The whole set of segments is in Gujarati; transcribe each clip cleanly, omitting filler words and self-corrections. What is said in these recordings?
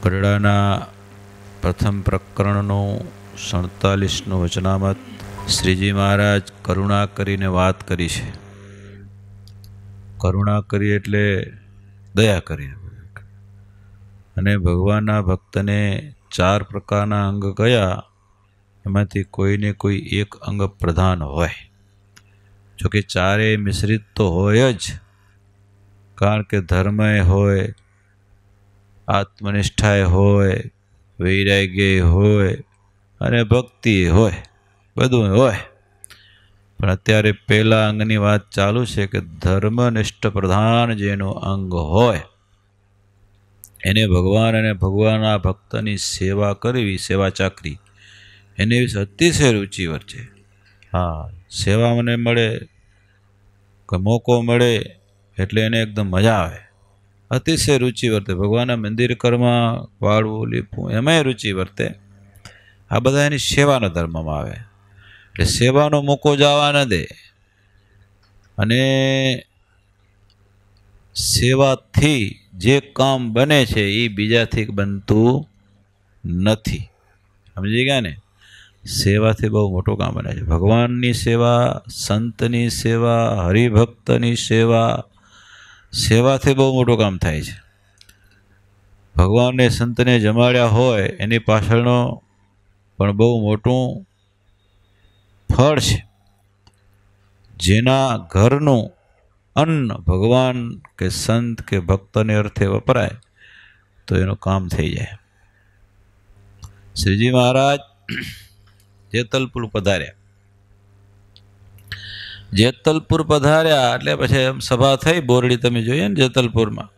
ગરડાના પ્રથમ પ્રકરણનું 47નું વચનામત. શ્રીજી મહારાજ કરુણા કરીને વાત કરી છે. કરુણા કરી એટલે દયા કરી. અને ભગવાનના ભક્તને 4 પ્રકારના અંગ કયા, એમાંથી કોઈને કોઈ એક અંગ પ્રધાન હોય. જોકે ચારેય મિશ્રિત તો હોય જ, કારણ કે ધર્મએ હોય, આત્મનિષ્ઠાએ હોય, વૈરાગ્ય હોય અને ભક્તિ હોય, બધું હોય. પણ અત્યારે પહેલા અંગની વાત ચાલુ છે કે ધર્મનિષ્ઠ પ્રધાન જેનું અંગ હોય એને ભગવાન અને ભગવાનના ભક્તની સેવા કરવી, સેવા ચાકરી, એને અતિશય રુચિવર છે. હા, સેવા મને મળે કે મોકો મળે એટલે એને એકદમ મજા આવે, અતિશય રુચિ વર્તે. ભગવાનના મંદિર કરમાં વાળવું, લીપવું એમાંય રુચિ વર્તે. આ બધા એની સેવાના ધર્મમાં આવે. એટલે સેવાનો મોકો જવા ન દે. અને સેવાથી જે કામ બને છે એ બીજાથી બનતું નથી. સમજી ગયા ને? સેવાથી બહુ મોટું કામ બને છે. ભગવાનની સેવા, સંતની સેવા, હરિભક્તની સેવા, સેવાથી બહુ મોટું કામ થાય છે. ભગવાનને સંતને જમાડ્યા હોય એની પાછળનો પણ બહુ મોટું ફળ છે. જેના ઘરનું અન્ન ભગવાન કે સંત કે ભક્તને અર્થે વપરાય તો એનું કામ થઈ જાય. શ્રીજી મહારાજ જેતલપુર પધાર્યા. જેતલપુર પધાર્યા એટલે પછી એમ સભા થઈ. બોરડી તમે જોઈએ ને જેતલપુરમાં,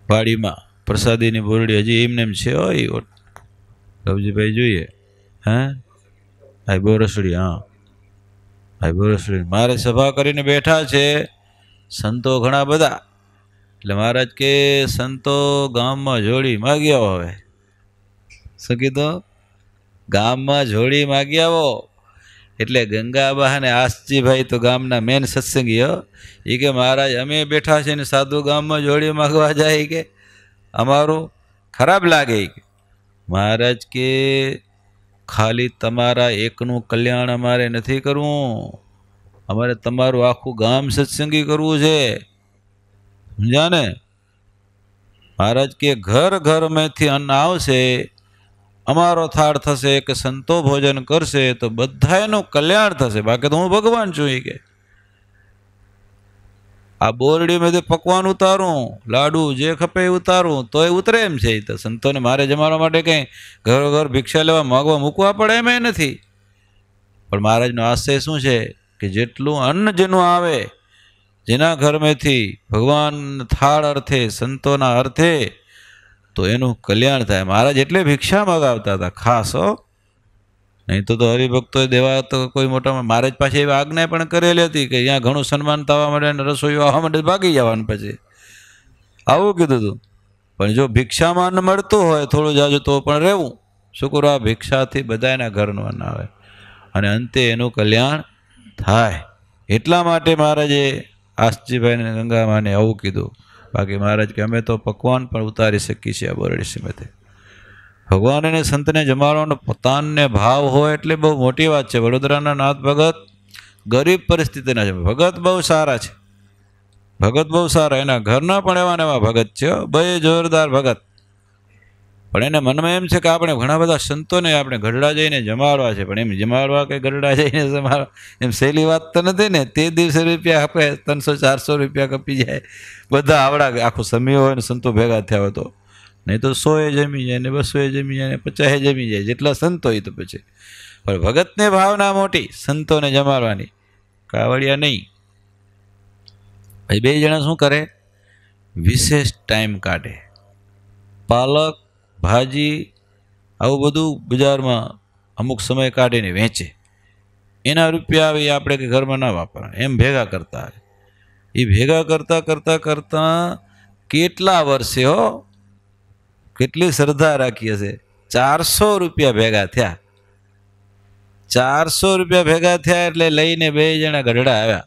વાડીમાં પ્રસાદીની બોરડી હજી એમને એમ છે. હોય રવજીભાઈ જોઈએ. હે આ બોરસડી? હા, આ બોરસડી. મારે સભા કરીને બેઠા છે સંતો ઘણા બધા. એટલે મહારાજ કે સંતો ગામમાં જોડી માગી આવો. હવે શું કીધું? ગામમાં જોડી માગી આવો. એટલે ગંગાબા અને આસજીભાઈ તો ગામના મેન સત્સંગી. એ કે મહારાજ અમે બેઠા છે ને સાધુ ગામમાં જોડી માગવા જાય કે અમારું ખરાબ લાગે. મહારાજ કે ખાલી તમારા એકનું કલ્યાણ અમારે નથી કરવું, અમારે તમારું આખું ગામ સત્સંગી કરવું છે. સમજ્યા ને? મહારાજ કે ઘર ઘરમાંથી અન્ન આવશે, અમારો થાળ થશે કે સંતો ભોજન કરશે તો બધાનું કલ્યાણ થશે. બાકી તો હું ભગવાન છું. એ કે આ બોરડીમાંથી પકવાન ઉતારું, લાડુ જે ખપે ઉતારું તોય ઉતરે એમ છે. તો સંતોને મારે જમાડવા માટે કંઈ ઘર ઘર ભિક્ષા લેવા માગવા મૂકવા પડે એમ નથી. પણ મહારાજનો આશય શું છે કે જેટલું અન્ન જેનું આવે, જેના ઘરમાંથી ભગવાન થાળ અર્થે, સંતોના અર્થે, તો એનું કલ્યાણ થાય. મહારાજ એટલે ભિક્ષા મગાવતા હતા ખાસ. નહીં તો હરિભક્તોએ દેવા તો કોઈ મોટા. મહારાજ પાસે એવી આજ્ઞા પણ કરેલી હતી કે અહીંયા ઘણું સન્માન થવા માંડે અને રસોઈઓ આવવા માંડે ભાગી જવાનું. પછી આવું કીધું હતું. પણ જો ભિક્ષામાં અન્ન મળતું હોય થોડું જાજુ તો પણ રહેવું. શું કરું? આ ભિક્ષાથી બધાના ઘરનું અન્ન આવે અને અંતે એનું કલ્યાણ થાય. એટલા માટે મહારાજે આસજીભાઈને ગંગામાને આવું કીધું. બાકી મહારાજ કે અમે તો પકવાન પણ ઉતારી શકીએ છીએ આ બોરડી સીમેથી. ભગવાન અને સંતને જમાડવાનો પોતાને ભાવ હોય એટલે બહુ મોટી વાત છે. વડોદરાના નાથ ભગત ગરીબ પરિસ્થિતિના છે. ભગત બહુ સારા છે. ભગત બહુ સારા. એના ઘરના પણ એવા ને એવા ભગત છે. બે જોરદાર ભગત. પણ એને મનમાં એમ છે કે આપણે ઘણા બધા સંતોને આપણે ગઢડા જઈને જમાડવા છે. પણ એમ જમાડવા કે ગઢડા જઈને જમાડવા એમ સહેલી વાત તો નથી ને. તે દિવસે રૂપિયા આપે 300-400 રૂપિયા કપી જાય. બધા આવડા આખું સમય હોય ને સંતો ભેગા થયા હોય તો. નહીં તો 100 જમી જાય ને 200 જમી જાય ને 50 જમી જાય, જેટલા સંતો હોય તો પછી. પણ ભગતને ભાવના મોટી સંતોને જમાડવાની, કાવડિયા નહીં. ભાઈ બે જણા શું કરે? વિશેષ ટાઈમ કાઢે. પાલક, ભાજી આવું બધું બજારમાં અમુક સમય કાઢીને વેચે. એના રૂપિયા આવે આપણે કે ઘરમાં ના વાપરવા, એમ ભેગા કરતા. એ ભેગા કરતાં કરતાં કરતાં કેટલા વર્ષે કેટલી શ્રદ્ધા રાખી હશે, 400 રૂપિયા ભેગા થયા. 400 રૂપિયા ભેગા થયા એટલે લઈને બે જણા ગઢડા આવ્યા.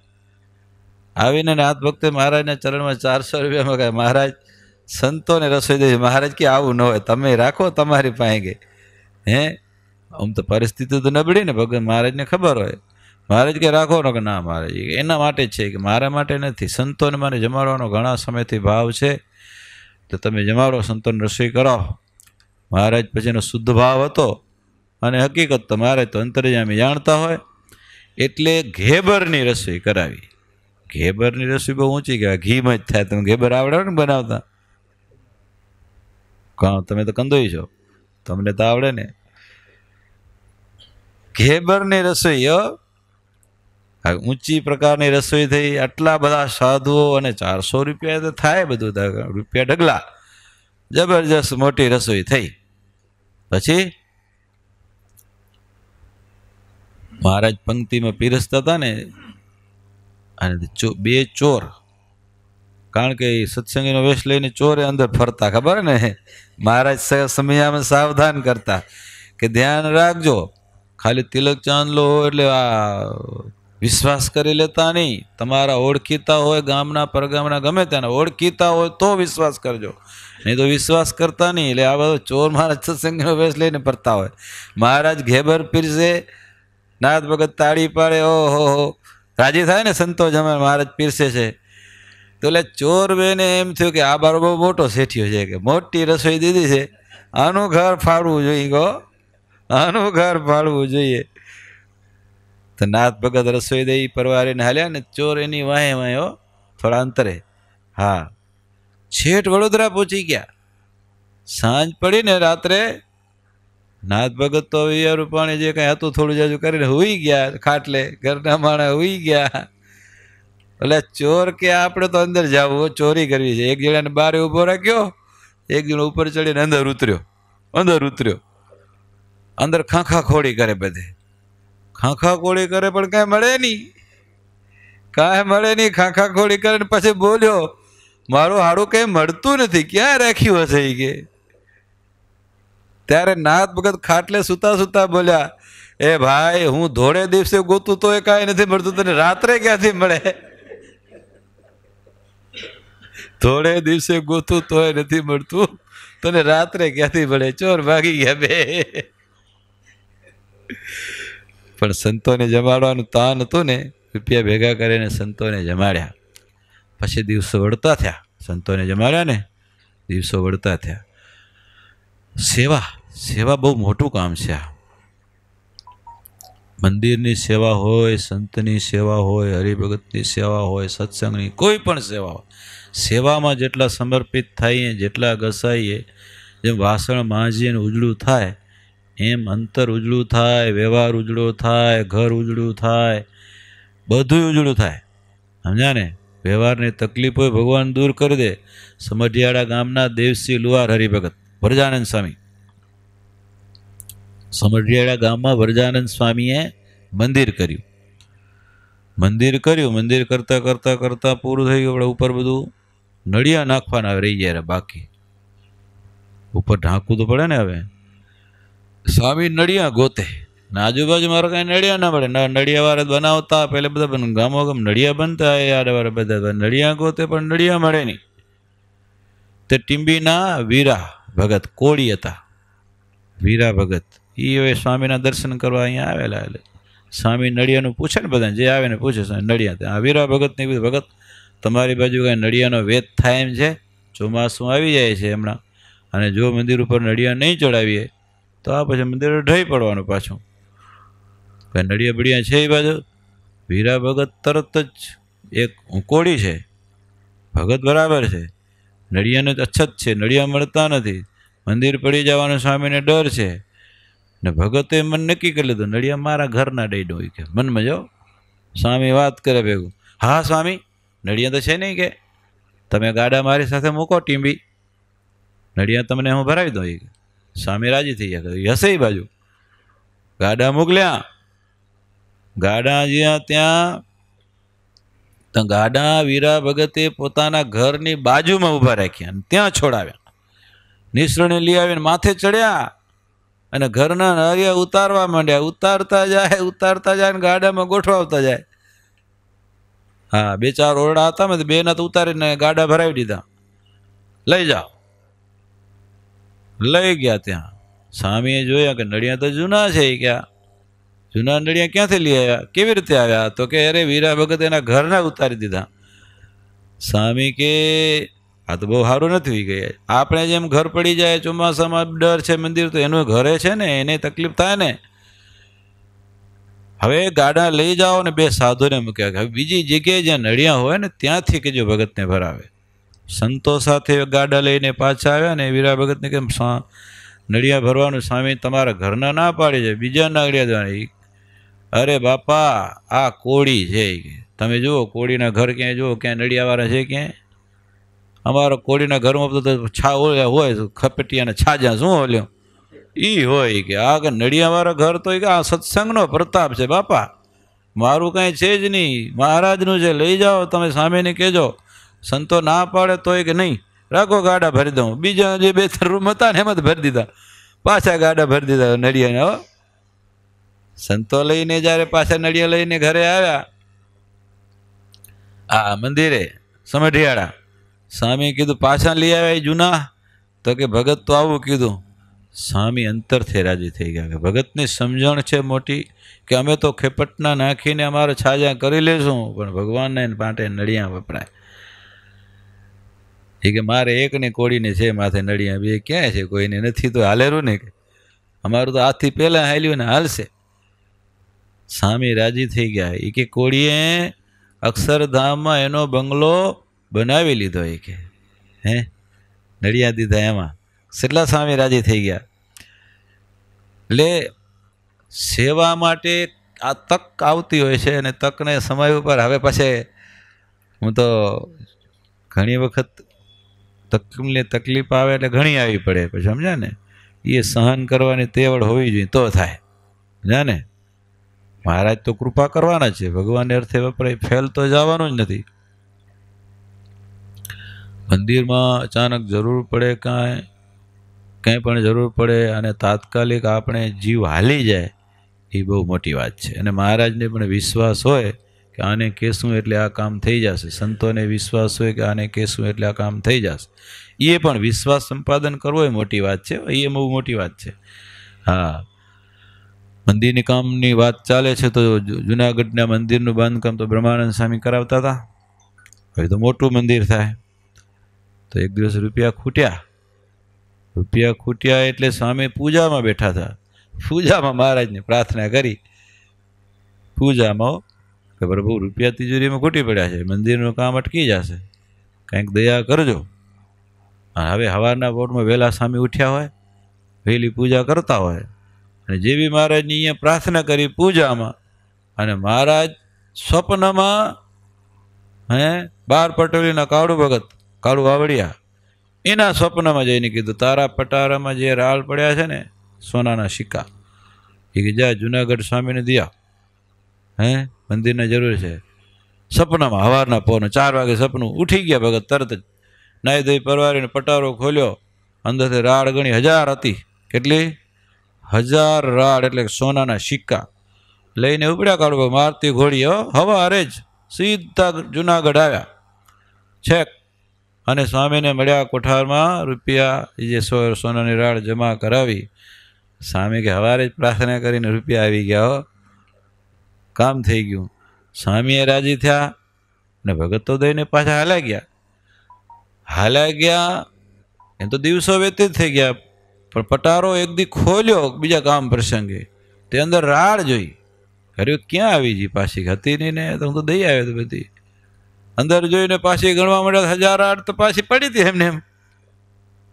આવીને નાથ ભક્તે મહારાજના ચરણમાં 400 રૂપિયા મગાવ્યા. મહારાજ સંતોને રસોઈ દે. મહારાજ કે આવું ન હોય, તમે રાખો તમારી પાસે ગઈ. હે આમ તો પરિસ્થિતિ તો નબળી ને, ભગવાન મહારાજને ખબર હોય. મહારાજ કે રાખો ને, કે ના મહારાજ એના માટે જ છે, કે મારા માટે નથી. સંતોને મને જમાડવાનો ઘણા સમયથી ભાવ છે, તો તમે જમાડો, સંતોને રસોઈ કરાવો. મહારાજ પછીનો શુદ્ધ ભાવ હતો, અને હકીકત તો મહારાજ તો અંતર્યામી જાણતા હોય, એટલે ઘેબરની રસોઈ કરાવી. ઘેબરની રસોઈ બહુ ઊંચી કહેવાય, ઘીમાં જ થાય. તમે ઘેબર આવડે ને બનાવતા? કાં તમે તો કંદોઈ છો, તમને તો આવડે ને. ઘેબરની રસોઈ ઊંચી પ્રકારની રસોઈ થઈ. આટલા બધા સાધુઓ, અને 400 રૂપિયા તો થાય, બધું રૂપિયા ઢગલા. જબરજસ્ત મોટી રસોઈ થઈ. પછી મહારાજ પંક્તિમાં પીરસતા હતા ને, અને બે ચોર, કારણ કે સત્સંગીનો વેશ લઈને ચોરે અંદર ફરતા, ખબર ને. મહારાજ સમયામાં સાવધાન કરતા કે ધ્યાન રાખજો, ખાલી તિલક ચાંદલો હોય એટલે આ વિશ્વાસ કરી લેતા નહીં. તમારા ઓળખીતા હોય, ગામના પરગામના ગમે ત્યાંના ઓળખીતા હોય તો વિશ્વાસ કરજો, નહીં તો વિશ્વાસ કરતા નહીં. એટલે આ બધો ચોર મહારાજ સત્સંગીનો વેશ લઈને ફરતા હોય. મહારાજ ઘેબર પીરસે, નાથ ભગત તાળી પાડે, ઓહો રાજી થાય ને. સંતો જમે મહારાજ પીરસે છે તો એટલે ચોર બેને એમ થયું કે આ બારો બહુ મોટો શેઠિયો છે, કે મોટી રસોઈ દીધી છે, આનું ઘર ફાળવું જોઈએ. ગો આનું ઘર ફાળવું જોઈએ. તો નાથ ભગત રસોઈ દઈ પરવારીને હાલ્યા ને, ચોર એની વાહે વાહે થોડા અંતરે. હા, છેઠ વડોદરા પહોંચી ગયા. સાંજ પડી ને રાત્રે, નાથ ભગત તો વિયા રૂપાણી જે કઈ હતું થોડું જાજુ કરીને હુઈ ગયા ખાટલે, ઘરના માણા હુઈ ગયા. એટલે ચોર કે આપણે તો અંદર જવું, ચોરી કરવી છે. એક જણાને બારે ઉભો રાખ્યો, એક જણો ઉપર ચડીને અંદર ઉતર્યો. અંદર ખાંખા ખોડી કરે, બધે ખાંખા ખોડી કરે, પણ કાંઈ મળે નહીં. ખાંખા ખોડી કરે ને પછી બોલ્યો, મારું હાડું કઈ મળતું નથી, ક્યાં રાખ્યું હશે એ કે. ત્યારે નાથ ભગત ખાટલે સુતા સુતા બોલ્યા, એ ભાઈ, હું ધોળે દિવસે ગોતું તો એ કાંઈ નથી મળતું, તને રાત્રે ક્યાંથી મળે? ધોળે દિવસે ગોતું તો એ નથી મળતું, તને રાત્રે ક્યાંથી મળે? ચોર ભાગી ગયા બે. પણ સંતોને જમાડવાનું તાન હતું ને, રૂપિયા ભેગા કરીને સંતોને જમાડ્યા. પછી દિવસો વળતા થયા. સંતોને જમાડ્યા ને, દિવસો વળતા થયા. સેવા બહુ મોટું કામ છે. આ મંદિરની સેવા હોય, સંતની સેવા હોય, હરિભગતની સેવા હોય, સત્સંગની કોઈ પણ સેવા હોય, સેવામાં જેટલા સમર્પિત થઈએ, જેટલા ઘસાઈએ, જેમ વાસણ માંજીએ ને ઉજળું થાય, એમ અંતર ઉજળું થાય, વ્યવહાર ઉજળો થાય, ઘર ઉજળું થાય, બધું ઉજળું થાય. સમજ્યા ને? વ્યવહારની તકલીફ હોય ભગવાન દૂર કરી દે. સમઢિયાળા ગામના દેવસિંહ લુહાર હરિભગત વરજાનંદ સ્વામી, સમઢિયાળા ગામમાં વરજાનંદ સ્વામીએ મંદિર કર્યું. મંદિર કરતાં કરતાં કરતાં પૂરું થઈ ગયું. આપણે ઉપર બધું નળિયા નાખવાના રહી ગયા બાકી. ઉપર ઢાંકવું તો પડે ને. હવે સ્વામી નળિયા ગોતે, આજુબાજુ મારે કાંઈ નળિયા ના મળે. નળિયા વાળા બનાવતા, પહેલે બધા ગામો ગામ નળિયા બનતા, યાર બધા નળિયા ગોતે, પણ નળિયા મળે નહીં. તે ટીંબીના વીરા ભગત કોળી હતા. વીરા ભગત એ હવે સ્વામીના દર્શન કરવા અહીંયા આવેલા. એટલે સ્વામી નળિયાનું પૂછે ને, બધા જે આવે ને પૂછે, નળિયા આ વીરા ભગત ને કીધું, ભગત તમારી બાજુ કાંઈ નળિયાનો વેત થાય એમ છે? ચોમાસું આવી જાય છે હમણાં, અને જો મંદિર ઉપર નળિયા નહીં ચડાવીએ તો આ પછી મંદિર ઢળી પડવાનું પાછું. કાંઈ નળિયા બળિયા છે એ બાજુ? વીરા ભગત તરત જ, એક કોળી છે, ભગત બરાબર છે, નળિયાને અછત છે, નળિયા મળતા નથી, મંદિર પડી જવાનો સ્વામીને ડર છે. ને ભગતે મન નક્કી કરી લીધું, નળિયા મારા ઘરના દઈ દો કે. મનમાં જો સ્વામી વાત કરે ભેગું, હા સ્વામી નળિયા તો છે નહીં, કે તમે ગાડા મારી સાથે મૂકો ટીંબી, નળિયા તમને હું ભરાવી દઉં. સ્વામી રાજી થઈ ગયા, હશે એ બાજુ. ગાડા મોકલ્યા. ગાડા જ્યાં ત્યાં ગાડા વીરા ભગતે પોતાના ઘરની બાજુમાં ઊભા રાખ્યા, ત્યાં છોડાવ્યા. નિસરણે લઈ આવીને માથે ચડ્યા અને ઘરના નળિયા ઉતારવા માંડ્યા. ઉતારતા જાય ને ગાડામાં ગોઠવાવતા જાય. હા, 2-4 ઓરડા હતા ને, 2 ના તો ઉતારીને ગાડા ભરાવી દીધા. લઈ જાઓ. લઈ ગયા. ત્યાં સ્વામીએ જોયા કે નળિયા તો જૂના છે. એ ક્યાં જૂના નળિયા ક્યાંથી લઈ આવ્યા, કેવી રીતે આવ્યા? તો કે અરે વીરા ભગત એના ઘરના ઉતારી દીધા. સ્વામી કે આ તો બહુ સારું નથી ગયા. આપણે જેમ ઘર પડી જાય ચોમાસામાં ડર છે મંદિર, તો એનું ઘરે છે ને, એને તકલીફ થાય ને. હવે ગાડા લઈ જાઓ ને 2 સાધુને મૂક્યા. હવે બીજી જગ્યાએ જ્યાં નળિયા હોય ને ત્યાંથી કહેજો ભગતને ભરાવે. સંતો સાથે ગાડા લઈને પાછા આવ્યા ને વીરા ભગતને કેમ નળિયા ભરવાનું સ્વામી તમારા ઘરના ના પાડી જાય, બીજા નળિયા દેવાના. અરે બાપા આ કોળી છે, તમે જુઓ કોળીના ઘર ક્યાંય જુઓ, ક્યાંય નળિયાવાળા છે ક્યાંય? અમારા કોળીના ઘરમાં તો છા હોય ખપટિયાના છાજા શું ઓલ્યો ઈ હોય કે આ કે નળિયાવાળા ઘર તો આ સત્સંગનો પ્રતાપ છે બાપા, મારું કાંઈ છે જ નહીં, મહારાજનું છે, લઈ જાઓ તમે સ્વામીને કહેજો. સંતો ના પાડે તોય કે નહીં રાખો ગાડા ભરી દઉં. બીજા જે 2-3 રૂમ હતા ને એમાં જ ભરી દીધા, પાછા ગાડા ભરી દીધા નળિયાને. હો સંતો લઈને જ્યારે પાછા નળિયા લઈને ઘરે આવ્યા આ મંદિરે સમઢિયાળા, સ્વામી કીધું પાછા લઈ આવ્યા જૂના? તો કે ભગત તો આવું કીધું. સ્વામી અંતરથી રાજી થઈ ગયા કે ભગતની સમજણ છે મોટી, કે અમે તો ખેપટના નાખીને અમારે છાજા કરી લેશું, પણ ભગવાનને માટે નળિયા વપરાય. એ કે મારે એકને કોળીને છે માથે નળિયા, બે ક્યાંય છે? કોઈને નથી તો હાલેરું ને, કે અમારું તો આજથી પહેલાં હાલ્યું ને હાલશે. સ્વામી રાજી થઈ ગયા. એ કે કોળીએ અક્ષરધામમાં એનો બંગલો બનાવી લીધો. એ કે હે નળિયા દીધા એમાં. કેટલા સ્વામી રાજી થઈ ગયા. એટલે સેવા માટે આ તક આવતી હોય છે, અને તકને સમય ઉપર હવે પછી હું તો ઘણી વખત તકલીફ આવે એટલે ઘણી આવી પડે, પછી સમજ્યા ને, એ સહન કરવાની તેવડ હોવી જોઈએ તો થાય. સમજ્યા ને, મહારાજ તો કૃપા કરવાના છે, ભગવાનને અર્થે વપરાય, ફેલ તો જવાનું જ નથી. મંદિરમાં અચાનક જરૂર પડે, કાંઈ પણ જરૂર પડે અને તાત્કાલિક આપણે જીવ હાલી જાય, એ બહુ મોટી વાત છે. અને મહારાજને પણ વિશ્વાસ હોય કે આને કહેશું એટલે આ કામ થઈ જશે, સંતોને વિશ્વાસ હોય કે આને કહેશું એટલે આ કામ થઈ જશે. એ પણ વિશ્વાસ સંપાદન કરવો એ મોટી વાત છે, એ બહુ મોટી વાત છે. હા, મંદિરની કામની વાત ચાલે છે તો જુનાગઢના મંદિરનું બાંધકામ તો બ્રહ્માનંદ સ્વામી કરાવતા હતા. હવે તો મોટું મંદિર થાય. તો એક દિવસ રૂપિયા ખૂટ્યા એટલે સ્વામી પૂજામાં બેઠા હતા. પૂજામાં મહારાજને પ્રાર્થના કરી, પૂજામાં કે પ્રભુ રૂપિયા તિજોરીમાં ખૂટી પડ્યા છે, મંદિરનું કામ અટકી જશે, કંઈક દયા કરજો. હવે સવારના પોરમાં વહેલા સ્વામી ઉઠ્યા હોય, વહેલી પૂજા કરતા હોય, અને જેવી મહારાજની અહીંયા પ્રાર્થના કરી પૂજામાં, અને મહારાજ સ્વપ્નમાં બાર પટોલીના કાળુ ભગત, કાળુ વાવડિયા, એના સ્વપ્નમાં જઈને કીધું તારા પટારામાં જે રાળ પડ્યા છે ને સોનાના સિક્કા, એ કે જા જુનાગઢ સ્વામીને દિયા, મંદિરની જરૂર છે. સપનામાં સવારના પોરનું 4 વાગે સપનું, ઉઠી ગયા ભગત તરત જ, નાહી ધોઈ પરવારીને પટારો ખોલ્યો, અંદરથી રાળ ગણી 1000 હતી. કેટલી? 1000 રાળ, એટલે સોનાના સિક્કા લઈને ઉપડ્યા. કાઢો મારતી ઘોડી હવારે જ સીધા જુનાગઢ આવ્યા છેક, અને સ્વામીને મળ્યા કોઠારમાં. રૂપિયા જે સોનાની રાળ જમા કરાવી. સ્વામી કે સવારે જ પ્રાર્થના કરીને રૂપિયા આવી ગયા, કામ થઈ ગયું. સ્વામીએ રાજી થયા ને ભગત તો દઈને પાછા હાલ્યા ગયા. એમ તો દિવસો વ્યતીત થઈ ગયા, પણ પટારો એક દી ખોલ્યો બીજા કામ પ્રસંગે, તે અંદર રાળ જોઈ. અરે ક્યાં આવી જી પાછી? હતી નહીં ને, તો હું તો દઈ આવ્યો તો બધી. અંદર જોઈને પાછી ગણવા મળ્યા 1000 રાળ તો પાછી પડી હતી એમને એમ.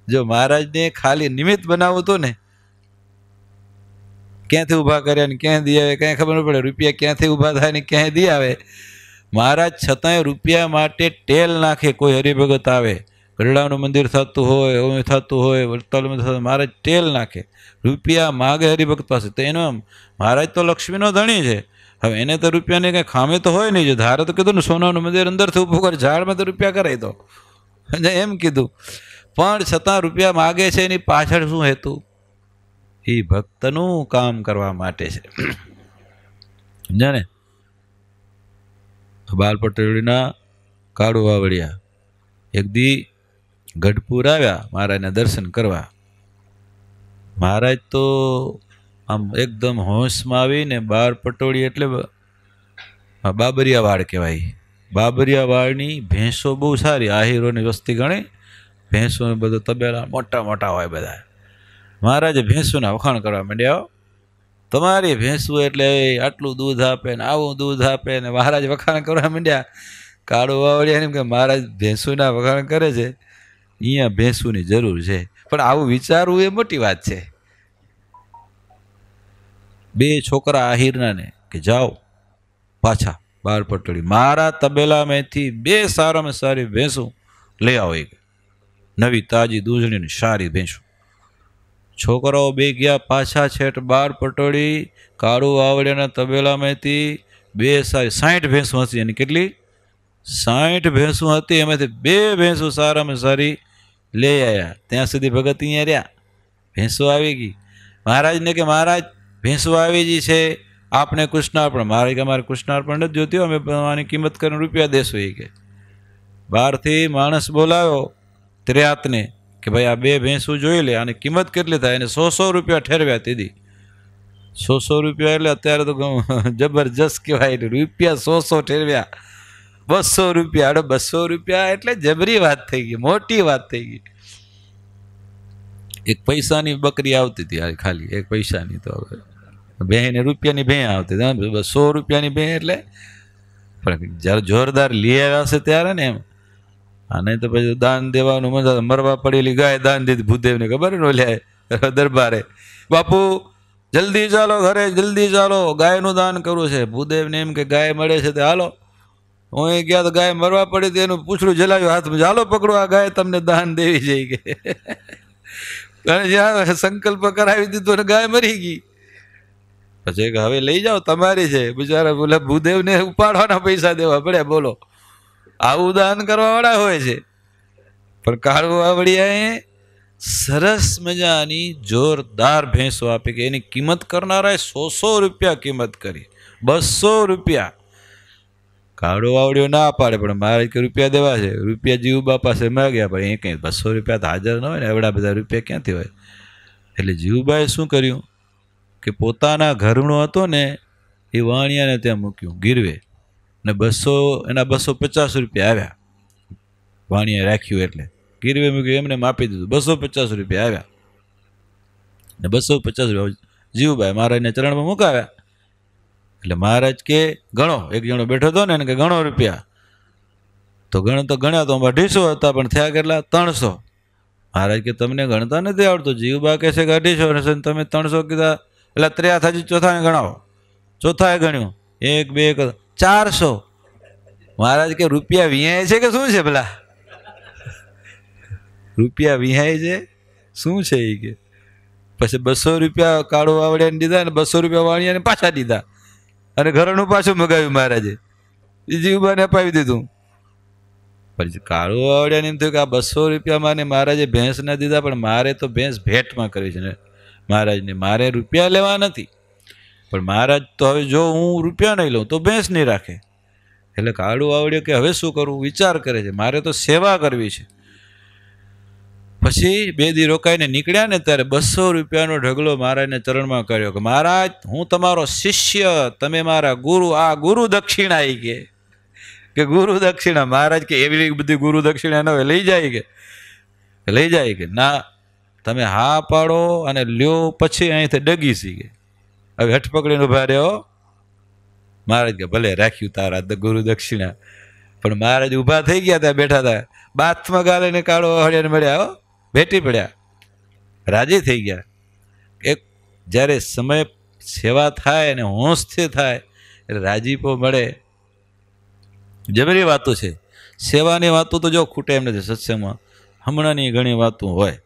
જો મહારાજને ખાલી નિમિત્ત બનાવવું હતું ને, ક્યાંથી ઊભા કર્યા ને ક્યાં દી આવે કાંઈ ખબર ન પડે. રૂપિયા ક્યાંથી ઊભા થાય ને ક્યાંય દી આવે. મહારાજ છતાંય રૂપિયા માટે ટેલ નાખે. કોઈ હરિભગત આવે, ગરડાનું મંદિર થતું હોય, ઓમ થતું હોય, વડતાલમાં થતું, મહારાજ ટેલ નાખે, રૂપિયા માગે હરિભક્ત પાસે. તો એનો મહારાજ તો લક્ષ્મીનો ધણી છે. હવે એને તો રૂપિયાની કંઈ ખામી તો હોય નહીં. જો ધારે તો કીધું ને સોનાનું મંદિર અંદરથી ઊભું કરે, ઝાડમાં તો રૂપિયા કરાવી દો, એમ કીધું. પણ છતાં રૂપિયા માગે છે, એની પાછળ શું હેતુ? એ ભક્તનું કામ કરવા માટે છે. સમજ્યા ને? બાલ પટેલના કાળુ વાવડિયા એક દી ગઢપુર આવ્યા મહારાજના દર્શન કરવા. મહારાજ તો આમ એકદમ હોશમાં આવીને બાર પટોળી એટલે બાબરિયા વાડ કહેવાય. બાબરિયા વાડની ભેંસો બહુ સારી, આહીરોની વસ્તી ગણી, ભેંસો બધું તબેલા મોટા મોટા હોય બધા. મહારાજે ભેંસોના વખાણ કરવા માંડ્યા. તમારી ભેંસું એટલે આટલું દૂધ આપે ને આવું દૂધ આપે ને મહારાજ વખાણ કરવા માંડ્યા. કાળો વાવડિયા કે મહારાજ ભેંસુના વખાણ કરે છે, અહીંયા ભેંસુની જરૂર છે. પણ આવું વિચારવું એ મોટી વાત છે. બે છોકરા આહિરના ને કે જાઓ પાછા બાર પટોળી, મારા તબેલામાંથી બે સારામાં સારી ભેંસું લઈ આવો, એક નવી તાજી દૂધની સારી ભેંસું. છોકરાઓ બે ગયા પાછા છેટ બાર પટોળી, કાળુ વાવડિયાના તબેલામાંથી બે સારી 60 ભેંસું હતી. એની કેટલી? 60 ભેંસું હતી. એમાંથી બે ભેંસું સારામાં સારી લઈ આવ્યા. ત્યાં સુધી ભગત અહીંયા રહ્યા. ભેંસો આવી ગઈ. મહારાજને કે મહારાજ ભેંસો આવી ગઈ છે, આપને કૃષ્ણાર્પણ. મહારાજ કે અમારે કૃષ્ણાર્પણ નથી જોતી, અમે આની કિંમત કરીને રૂપિયા દેશો. એ કે બહારથી માણસ બોલાવ્યો ત્રેયાતને કે ભાઈ આ બે ભેંસું જોઈ લે, આની કિંમત કેટલી થાય. એને 100 રૂપિયા ઠેરવ્યા. તેથી 100 રૂપિયા એટલે અત્યારે તો જબરજસ્ત કહેવાય. રૂપિયા 100 ઠેરવ્યા. 200 રૂપિયા. 200 રૂપિયા એટલે જબરી વાત થઈ ગઈ, મોટી વાત થઈ ગઈ. એક પૈસાની બકરી આવતી હતી ખાલી, એક પૈસાની. તો ભેંને રૂપિયાની ભેં આવતી, 100 રૂપિયાની ભેં એટલે. પણ જ્યારે જોરદાર લઈ આવ્યા હશે ત્યારે ને એમ. અને તો પછી દાન દેવાનું મજા. મરવા પડેલી ગાય દાન દીધી ભૂદેવને, ખબર ને ઓલ્યા દરબારે, બાપુ જલ્દી ચાલો ઘરે, જલ્દી ચાલો, ગાયનું દાન કરવું છે. ભૂદેવને એમ કે ગાય મળે છે તે હાલો. હું એ ગયા તો ગાય મરવા પડી હતી, એનું પૂછડું જલાવ્યું હાથમાં, ચાલો પકડો આ ગાય તમને દાન દેવી છે કે. અને જ્યાં સંકલ્પ કરાવી દીધો ને ગાય મરી ગઈ. પછી કે હવે લઈ જાઓ તમારી છે. બિચારા બોલે ભૂદેવને ઉપાડવાના પૈસા દેવા પડ્યા. બોલો, આવું દાન કરવા વાળા હોય છે. પણ કાળુ વાવડિયાએ સરસ મજાની જોરદાર ભેંસો આપી કે એની કિંમત કરનારાએ 100 રૂપિયા કિંમત કરી. 200 રૂપિયા. કાળો વાવડિયો ના પાડે, પણ મારે કે રૂપિયા દેવા છે. રૂપિયા જીવબા પાસે માગ્યા, પણ એ કંઈ 200 રૂપિયા તો હાજર ન હોય ને, એવડા બધા રૂપિયા ક્યાંથી હોય. એટલે જીવબાએ શું કર્યું કે પોતાના ઘરનો હતો ને એ વાણિયાને ત્યાં મૂક્યું ગીરવે, ને 250 રૂપિયા આવ્યા. વાણિયાએ રાખ્યું એટલે ગીરવે મૂક્યું, એમને આપી દીધું. 250 રૂપિયા આવ્યા ને 250 રૂપિયા જીવબાએ મહારાજને ચરણમાં મુકાવ્યા. એટલે મહારાજ કે ગણો. એક જણો બેઠો હતો ને એને કે ગણો રૂપિયા. તો ગણ્યા તો 250 હતા, પણ થયા કેટલા? 300. મહારાજ કે તમને ગણતા નથી આવડતું. જીવબા કહે છે કે 250 તમે 300 કીધા. એટલે 3 ચોથાને ગણાવો. ચોથાએ ગણ્યું, 1 2 400. મહારાજ કે રૂપિયા વિહાય છે કે શું છે? ભલા રૂપિયા વિહાય છે શું છે એ કે. પછી 200 રૂપિયા કાળો વાવડિયાને દીધા ને 200 રૂપિયા વાણિયાને પાછા દીધા. અને ઘરનું પાછું મગાવ્યું મહારાજે, જીવબાને અપાવી દીધું. પછી કાળુ વાવડિયાને એમ થયું કે આ 200 રૂપિયામાં ને મહારાજે ભેંસ ના દીધા, પણ મારે તો ભેંસ ભેટમાં કરવી છે ને મહારાજને. મારે રૂપિયા લેવા નથી, પણ મહારાજ તો હવે જો હું રૂપિયા નહીં લઉં તો ભેંસ નહીં રાખે. એટલે કાળુ વાવડિયો કે હવે શું કરવું વિચાર કરે છે. મારે તો સેવા કરવી છે. પછી 2 દી રોકાઈને નીકળ્યા ને ત્યારે 200 રૂપિયાનો ઢગલો મહારાજને ચરણમાં કર્યો કે મહારાજ હું તમારો શિષ્ય, તમે મારા ગુરુ, આ ગુરુ દક્ષિણા. એ કે ગુરુ દક્ષિણા. મહારાજ કે એવી બધી ગુરુ દક્ષિણા ન હોય, લઈ જાય કે લઈ જાય કે ના, તમે હા પાડો અને લ્યો પછી અહીંથી ડગી શીખે. હવે હઠ પકડીને ઉભા રહ્યો. મહારાજ કે ભલે રાખ્યું તારા ગુરુ દક્ષિણા. પણ મહારાજ ઊભા થઈ ગયા, ત્યાં બેઠા હતા, બાથમાં ગાલીને કાળો વાવડિયાને મળ્યા, ભેટી પડ્યા, રાજી થઈ ગયા. એક જ્યારે સમય સેવા થાય અને હોંશથી થાય એટલે રાજીપો મળે. જબરી વાતો છે. સેવાની વાતો તો જો ખૂટે એમ નથી સત્સંગમાં. હમણાંની ઘણી વાતો હોય.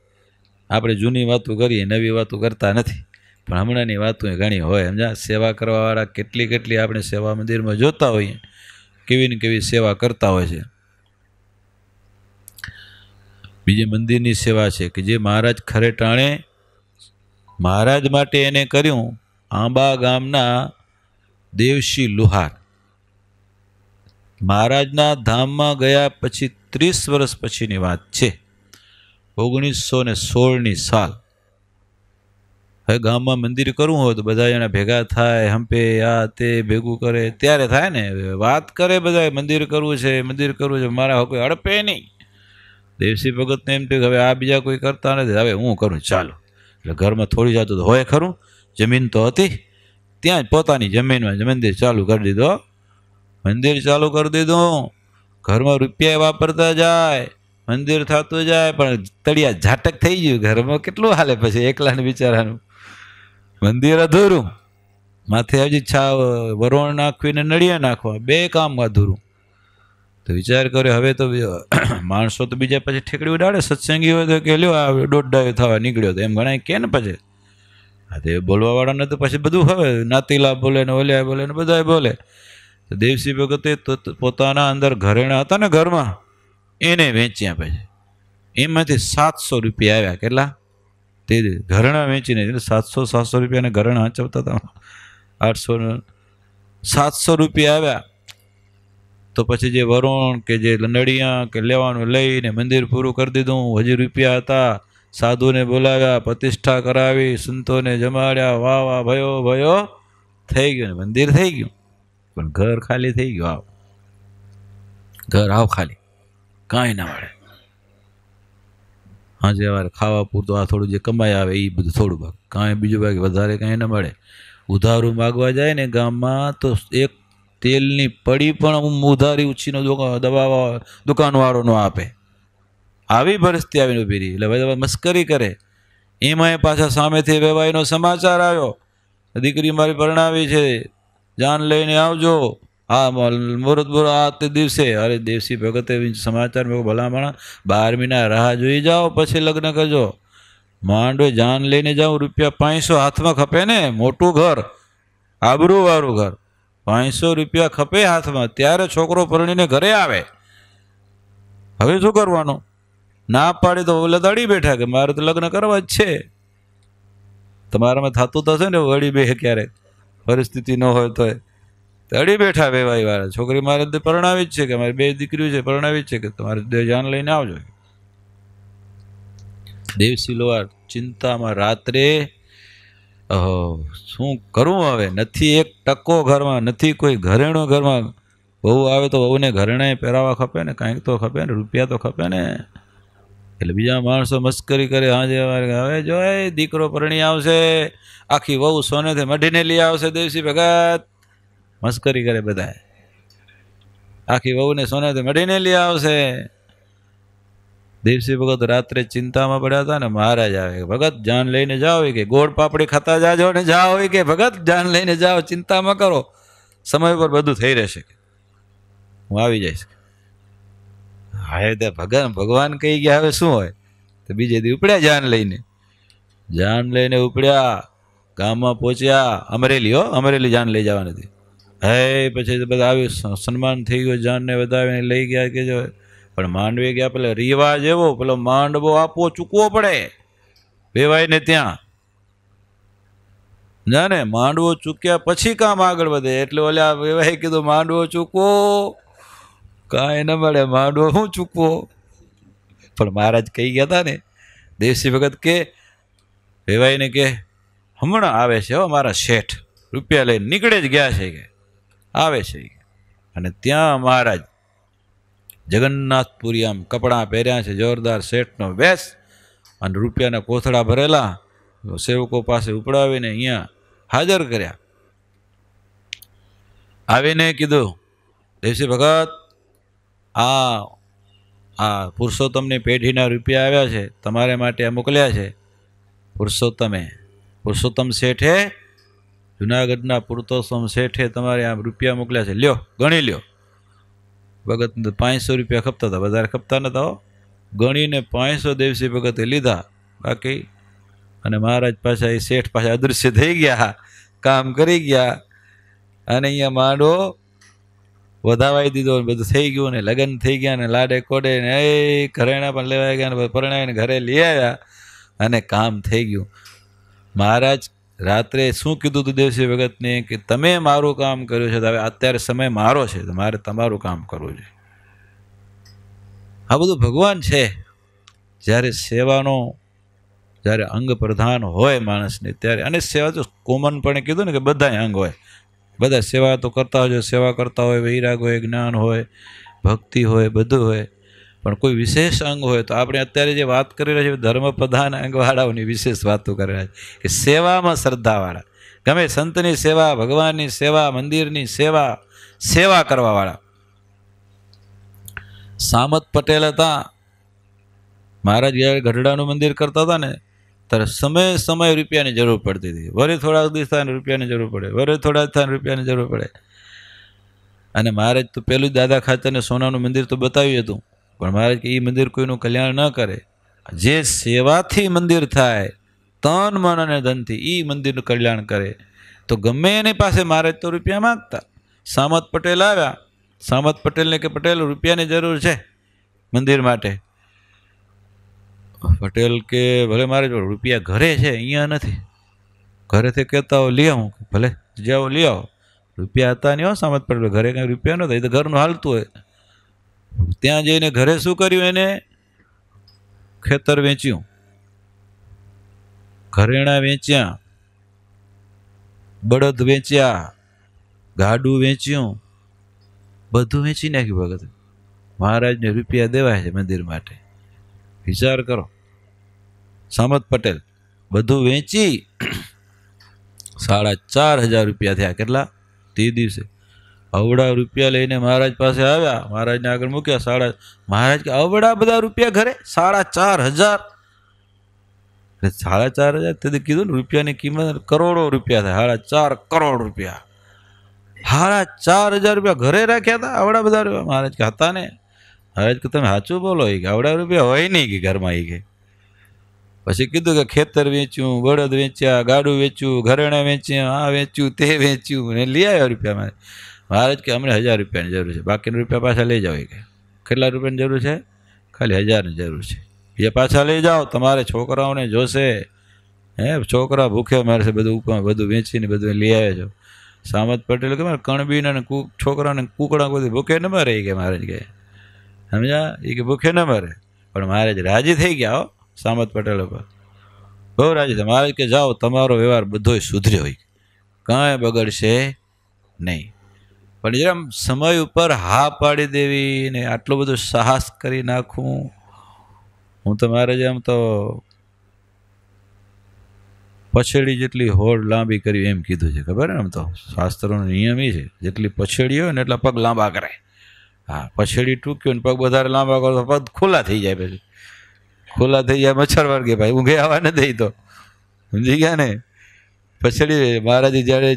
આપણે જૂની વાતો કરીએ, નવી વાતો કરતા નથી, પણ હમણાંની વાતો ઘણી હોય. સમજા, સેવા કરવાવાળા કેટલી આપણે સેવા મંદિરમાં જોતા હોઈએ, કેવી ને કેવી સેવા કરતા હોય છે. બીજી મંદિરની સેવા છે કે જે મહારાજ ખરે ટાણે મહારાજ માટે એને કર્યું. આંબા ગામના દેવશી લુહાર મહારાજના ધામમાં ગયા પછી 30 વર્ષ પછીની વાત છે. 1916ની સાલ. હવે ગામમાં મંદિર કરવું હોય તો બધા જણા ભેગા થાય, હંપે આ તે ભેગું કરે ત્યારે થાય ને. વાત કરે બધા મંદિર કરવું છે, મારા કોઈ અડપે નહીં. દેવસિંહ ભગતને એમ થયું કે હવે આ બીજા કોઈ કરતા નથી, હવે હું કરું, ચાલો. એટલે ઘરમાં થોડી જાતું તો હોય ખરું, જમીન તો હતી, ત્યાં જ પોતાની જમીનમાં મંદિર ચાલુ કરી દીધો. મંદિર ચાલુ કરી દીધું, ઘરમાં રૂપિયા વાપરતા જાય, મંદિર થતું જાય, પણ તળિયા ઝાટક થઈ ગયું. ઘરમાં કેટલું હાલે પછી એકલાને બિચારાનું. મંદિર અધૂરું, માથે હજી વરોણ નાખવીને નળિયા નાખવા, બે કામ અધૂરું. તો વિચાર કર્યો હવે તો માણસો તો બીજા પછી ઠેકડી ઉડાડે, સત્સંગી હોય તો કે લ્યો આ દોઢ થવા નીકળ્યો તો એમ ગણાય કે ને પછી. હા તે બોલવા વાળાને તો પછી બધું હવે નાતીલા બોલે ને ઓલ્યા બોલે ને બધા બોલે. તો દેવસિંહ ભગતે પોતાના અંદર ઘરેણા હતા ને ઘરમાં એને વેચ્યા. પછી એમાંથી 700 રૂપિયા આવ્યા. કેટલા? તે ઘરેણા વેચીને 700 રૂપિયાને ઘરેણા હાંચવતા હતા. 700 રૂપિયા આવ્યા. તો પછી જે વરોણ કે જે નળિયા કે લેવાનું લઈને મંદિર પૂરું કરી દીધું. હજી રૂપિયા હતા, સાધુને બોલાવ્યા, પ્રતિષ્ઠા કરાવી, સંતોને જમાડ્યા, વાહ વાહ ભયો ભયો થઈ ગયું, મંદિર થઈ ગયું. પણ ઘર ખાલી થઈ ગયું. આવ ઘર આવ ખાલી, કાંઈ ના મળે. હાજે વાર ખાવા પૂરતું આ થોડું જે કમાઈ આવે એ બધું થોડું ભાગ, કાંઈ બીજું બાકી વધારે કાંઈ ના મળે. ઉધારું માગવા જાય ને ગામમાં તો એક તેલની પડી પણ ઉધારી ઉછીનો દુકાનવાળો નો આપે. આવી પરિસ્થિતિ આવીને ઊભી રહી. એટલે બધા મસ્કરી કરે. એમાંય પાછા સામેથી વેવાઈનો સમાચાર આવ્યો, દીકરી મારી પરણાવી છે, જાન લઈને આવજો. હા મુહૂર્ત આ તે દિવસે. અરે દેવસિંહ ભગતે સમાચાર મેં ભલામણ 12 મહિના રાહ જોઈ જાઓ પછી લગ્ન કરજો. માંડવે જાન લઈને જાઉં, રૂપિયા 500 હાથમાં ખપે ને, મોટું ઘર, આબરૂવાળું ઘર, 500 રૂપિયા ખપે હાથમાં, ત્યારે છોકરો પરણીને ઘરે આવે. હવે શું કરવાનું? ના પાડી તો ઓલા દડી બેઠા કે મારે તો લગ્ન કરવા જ છે. તમારામાં થતું થશે ને વળી બે ક્યારેક પરિસ્થિતિ ન હોય તો અડી બેઠા વેવાઈ વાળા, છોકરી મારે પરણાવી જ છે કે મારી 2 દીકરીઓ છે પરણાવી જ છે કે તમારે 2 જાન લઈને આવજો. દેવસિંહ લોહાર ચિંતામાં રાત્રે, શું કરું હવે? નથી એક ટકો ઘરમાં, નથી કોઈ ઘરેણું ઘરમાં. વહુ આવે તો વહુને ઘરેણા પહેરાવા ખપે ને, કાંઈક તો ખપે ને, રૂપિયા તો ખપે ને. એટલે બીજા માણસો મસ્કરી કરે. હાજે હવે જો દીકરો પરણી આવશે, આખી વહુ સોનેથી મઢીને લઈ આવશે. દેવસિંહ ભગત મસ્કરી કરે બધા, આખી વહુને સોનેથી મઢીને લઈ આવશે. દેવસિંહ ભગત રાત્રે ચિંતામાં પડ્યા હતા ને મહારાજ આવે, ભગત જાન લઈને જાઓ કે ગોળ પાપડી ખાતા જાજો ને જાઓ કે ભગત જાન લઈને જાઓ, ચિંતા ન કરો, સમય પર બધું થઈ રહેશે, હું આવી જઈશ. હા તે ભગવાન કહી ગયા, હવે શું હોય? તો બીજે દી ઉપડ્યા જાન લઈને ઉપડ્યા, ગામમાં પહોંચ્યા. અમરેલી અમરેલી જાન લઈ જવા નથી. પછી બધા આવ્યું, સન્માન થઈ ગયું, જાનને વધાવીને લઈ ગયા કે જો. પણ માંડવે ગયા, પેલા રિવાજ એવો, પેલો માંડવો આપવો ચૂકવો પડે વેવાઈને ત્યાં. ના ને માંડવો ચૂક્યા પછી કામ આગળ વધે. એટલે ઓલા વેવાઈ કીધું માંડવો ચૂકવો, કાંઈ ન મળે, માંડવો શું ચૂકવો. પણ મહારાજ કહી ગયા હતા ને, દેવસિંહ ભગત કે વેવાઈને કે હમણાં આવે છે મારા શેઠ, રૂપિયા લઈને નીકળે જ ગયા છે કે આવે છે. અને ત્યાં મહારાજ જગન્નાથપુરી આમ કપડાં પહેર્યા છે, જોરદાર શેઠનો વેશ, અને રૂપિયાના કોથળા ભરેલા, સેવકો પાસે ઉપડાવીને અહીંયા હાજર કર્યા. આવીને કીધું, દેવસિંહ ભગત આ પુરુષોત્તમની પેઢીના રૂપિયા આવ્યા છે, તમારે માટે આ મોકલ્યા છે. પુરુષોત્તમ શેઠે, જુનાગઢના પુરુષોત્તમ શેઠે તમારે આ રૂપિયા મોકલ્યા છે, લ્યો ગણી લ્યો. ભગત 500 રૂપિયા ખપતા હતા, વધારે ખપતા નતા. ગણીને 500 દેવસિંહ ભગતે લીધા બાકી. અને મહારાજ પાછા એ શેઠ પાછા અદૃશ્ય થઈ ગયા, કામ કરી ગયા. અને અહીંયા માંડવો વધાવાઈ દીધો, બધું થઈ ગયું ને લગ્ન થઈ ગયા ને લાડે કોડે ને ઘરેણા પણ લેવાઈ ગયા ને પરણાવીને ઘરે લઈ આવ્યા અને કામ થઈ ગયું. મહારાજ રાત્રે શું કીધું હતું દેવસિંહ ભગતને કે તમે મારું કામ કર્યું છે, હવે અત્યારે સમય મારો છે, મારે તમારું કામ કરવું છે. આ બધું ભગવાન છે. જ્યારે સેવાનો જ્યારે અંગ પ્રધાન હોય માણસને ત્યારે, અને સેવા તો કોમનપણે કીધું ને કે બધા અંગ હોય, બધા સેવા તો કરતા હોય, સેવા કરતા હોય, વૈરાગ હોય, જ્ઞાન હોય, ભક્તિ હોય, બધું હોય, પણ કોઈ વિશેષ અંગ હોય તો આપણે અત્યારે જે વાત કરી રહ્યા છીએ ધર્મ પ્રધાન અંગવાળાઓની વિશેષ વાતો કરી રહ્યા છીએ કે સેવામાં શ્રદ્ધાવાળા, ગમે સંતની સેવા, ભગવાનની સેવા, મંદિરની સેવા, સેવા કરવાવાળા. સામત પટેલ હતા, મહારાજ જ્યારે ગઢડાનું મંદિર કરતા હતા ને ત્યારે સમય રૂપિયાની જરૂર પડતી હતી. વરે થોડાક દિવસ થાય રૂપિયાની જરૂર પડે, વરે થોડા થાય રૂપિયાની જરૂર પડે. અને મહારાજ તો પેલું દાદા ખાચરને સોનાનું મંદિર તો બતાવ્યું હતું, પણ મહારાજ કે એ મંદિર કોઈનું કલ્યાણ ન કરે, જે સેવાથી મંદિર થાય તન મન અને ધનથી એ મંદિરનું કલ્યાણ કરે. તો ગમે એની પાસે મહારાજ તો રૂપિયા માગતા. સામત પટેલ આવ્યા, સામત પટેલને કે પટેલ રૂપિયાની જરૂર છે મંદિર માટે. પટેલ કે ભલે મારે જો રૂપિયા ઘરે છે, અહીંયા નથી. ઘરેથી કહેતા હો લઈ આવું, ભલે જાઓ લઈ આવો. રૂપિયા હતા નહીં હો સામત પટેલ, ઘરે કંઈ રૂપિયા નહોતા, એ તો ઘરનું હાલતું હોય. ત્યાં જઈને ઘરે શું કર્યું, એને ખેતર વેચ્યું, ઘરેણાં વેચ્યા, બળદ વેચ્યા, ગાડું વેચ્યું, બધું વેચી નાખ્યું ભગત. મહારાજને રૂપિયા દેવાય છે મંદિર માટે, વિચાર કરો. સામત પટેલ બધું વેચી 4,500 રૂપિયા થયા. કેટલા? તે દિવસે અવડા રૂપિયા લઈને મહારાજ પાસે આવ્યા, મહારાજને આગળ મૂક્યા. મહારાજ કે અવડા બધા રૂપિયા ઘરે? 4,500. 4,500 તેથી કીધું ને રૂપિયાની કિંમત કરોડો રૂપિયા થાય. 4.5 કરોડ રૂપિયા, 4,500 રૂપિયા ઘરે રાખ્યા હતા. આવડા બધા રૂપિયા મહારાજ કે હતા ને. મહારાજ કે તમે સાચું બોલો, એ કે આવડા રૂપિયા હોય નહીં કે ઘરમાં. એ કે પછી કીધું કે ખેતર વેચ્યું, બળદ વેચ્યા, ગાડું વેચ્યું, ઘરેણા વેચ્યા, આ વેચ્યું, તે વેચ્યું, ને લઈ આવ્યા રૂપિયા. મહારાજ કે અમને 1,000 રૂપિયાની જરૂર છે, બાકીના રૂપિયા પાછા લઈ જાઓ. કે કેટલા રૂપિયાની જરૂર છે? ખાલી 1,000ની જરૂર છે, એ પાછા લઈ જાઓ, તમારે છોકરાઓને જોશે. છોકરા ભૂખ્યા મારશે, બધું વેચીને બધું લઈ આવે છો. સામત પટેલ કે મારે કણબીન અને છોકરાને કુકડા બધી ભૂખે ન મરે. એ કે મહારાજ કે સમજ્યા, એ કે ભૂખે ન મરે. પણ મહારાજ રાજી થઈ ગયા હો સામત પટેલ પર, બહુ રાજી થયા. મહારાજ કે જાઓ, તમારો વ્યવહાર બધો સુધર્યો હોય, કાંઈ બગડશે નહીં. પણ જેમ સમય ઉપર હા પાડી દેવી ને આટલું બધું સાહસ કરી નાખવું. હું તો મહારાજે આમ તો પછેડી જેટલી હોડ લાંબી કરી એમ કીધું છે, ખબર ને? આમ તો શાસ્ત્રોનો નિયમ એ છે, જેટલી પછેડી હોય ને એટલા પગ લાંબા કરે. હા, પછેડી ટૂંક્યો ને પગ વધારે લાંબા કરો તો પગ ખુલ્લા થઈ જાય. પછી ખુલ્લા થઈ જાય મચ્છર વર્ગે, ભાઈ ઊંઘે આવવા ન દઈ. તો સમજી ગયા ને? પછેડી મહારાજે જ્યારે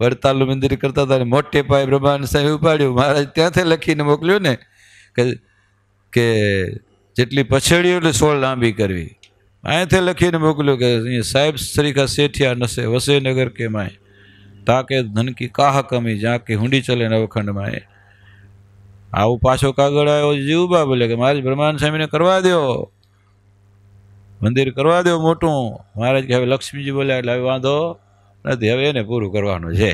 વડતાલનું મંદિર કરતા હતા ને મોટે પાયે બ્રહ્માનંદ સ્વામી ઉપાડ્યું, મહારાજ ત્યાંથી લખીને મોકલ્યું ને કે જેટલી પછેડી એટલે 16 લાંબી કરવી. અહીંયાથી લખીને મોકલ્યું કે અહીંયા સાહેબ સરીખા શેઠિયા નસે વસે નગર કે માય તાકે ધનકી કાહ કમી જ્યાં કે હુંડી ચલે નવખંડમાં. આવું પાછો કાગળ આવ્યો જીવબા બોલે કે મહારાજ બ્રહ્માનંદ સ્વામીને કરવા દો, મંદિર કરવા દો મોટું. મહારાજ કે હવે લક્ષ્મીજી બોલ્યા એટલે હવે વાંધો નથી, હવે એને પૂરું કરવાનું છે.